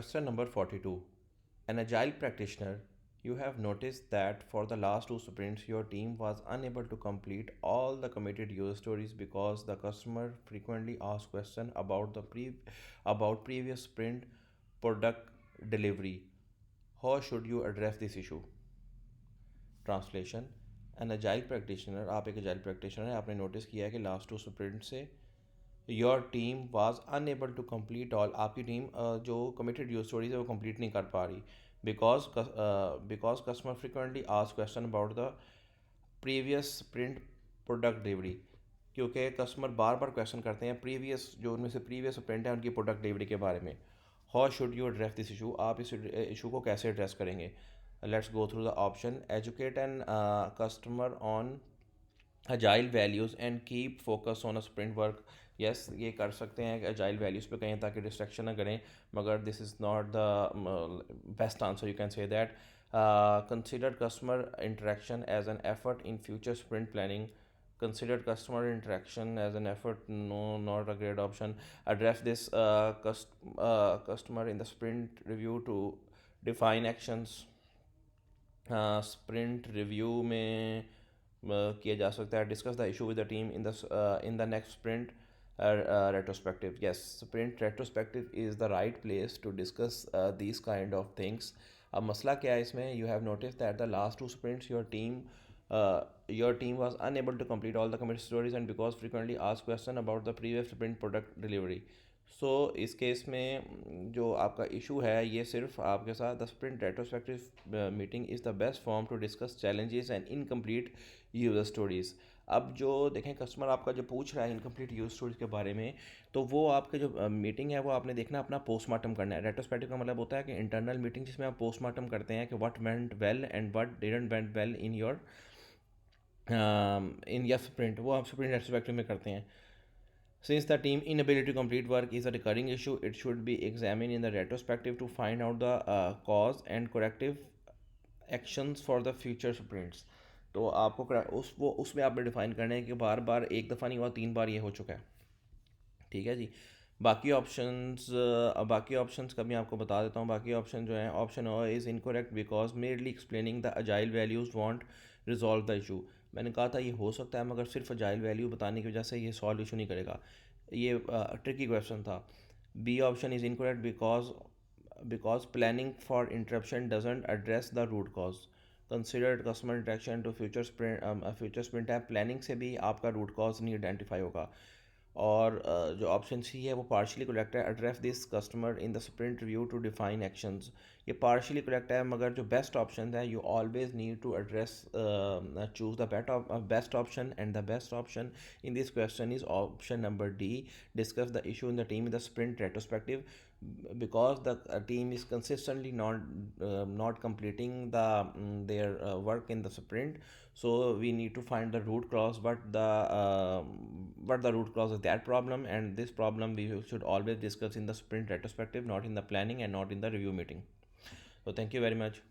Question number 42. An agile practitioner, you have noticed that for the last two sprints, your team was unable to complete all the committed user stories because the customer frequently asks questions about previous sprint product delivery. How should you address this issue? Translation an agile practitioner, आप एक agile practitioner हैं, आपने notice किया है कि last two sprint से your team was unable to complete all, आपकी team जो कमिटेड यूज स्टोरीज है वो कंप्लीट नहीं कर पा रही because customer frequently ask question about the previous sprint product delivery, क्योंकि कस्टमर बार बार क्वेश्चन करते हैं प्रीवियस जो उनमें से प्रीवियस स्प्रिंट है उनकी प्रोडक्ट डिलीवरी के बारे में. How should you address this issue, आप इस इशू को कैसे एड्रेस करेंगे? Let's go through the option. Educate and customer on agile values and keep focus on a sprint work. Yes, ये कर सकते हैं कि अजाइल वैल्यूज़ पे कहें ताकि डिस्ट्रैक्शन ना करें, मगर this is not the best answer. You can say that consider customer interaction as an effort in future sprint planning. Considered customer interaction as an effort, no, not a great option. Address this customer in the sprint review to define actions. Sprint review में किया जा सकता है. Discuss the issue with the team in the next sprint retrospective. Yes, sprint retrospective is the right place to discuss these kind of things. अब मसला क्या है इसमें? You have noticed that the last two sprints your team was unable to complete all the committed stories and because frequently asked question about the previous sprint product delivery. सो इस case में जो आपका issue है ये सिर्फ आपके साथ the sprint retrospective meeting is the best form to discuss challenges and incomplete user stories. अब जो देखें कस्टमर आपका जो पूछ रहा है इनकम्प्लीट यूज़र स्टोरीज के बारे में, तो वो आपके जो मीटिंग है वो आपने देखना अपना पोस्टमार्टम करना है. रेट्रोस्पेक्टिव का मतलब होता है कि इंटरनल मीटिंग जिसमें आप पोस्टमार्टम करते हैं कि what went well and what didn't went well in your sprint, वो आप स्प्रिंट रेट्रोस्पेक्टिव में करते हैं. Since the team inability to complete work is a recurring issue, it should be examined in the retrospective to find out the cause and corrective actions for the future sprints. तो आपको उसमें आपने define करना है कि बार बार एक दफ़ा नहीं हुआ, 3 बार ये हो चुका है. ठीक है जी. बाकी ऑप्शंस का भी आपको बता देता हूँ. बाकी ऑप्शन जो है, option O is incorrect because merely explaining the agile values won't resolve the issue. मैंने कहा था ये हो सकता है मगर सिर्फ अजाइल वैल्यू बताने की वजह से ये सॉल्व इशू नहीं करेगा. ये ट्रिकी क्वेश्चन था. B option is incorrect because planning for interruption doesn't address the root cause. Considered customer interaction to future sprint है, प्लानिंग से भी आपका रूट कॉज नहीं आइडेंटिफाई होगा. और जो ऑप्शन सी है वो पार्शियली करेक्ट है. Address this customer in the sprint review to define actions. ये पार्शियली करेक्ट है मगर जो बेस्ट ऑप्शन है you always need to address choose the best option and the best option in this question is option number D. Discuss the issue in the team in the sprint retrospective because the team is consistently not completing their work in the sprint. So we need to find the root cause, what the root cause of that problem, and this problem we should always discuss in the sprint retrospective, not in the planning and not in the review meeting. So thank you very much.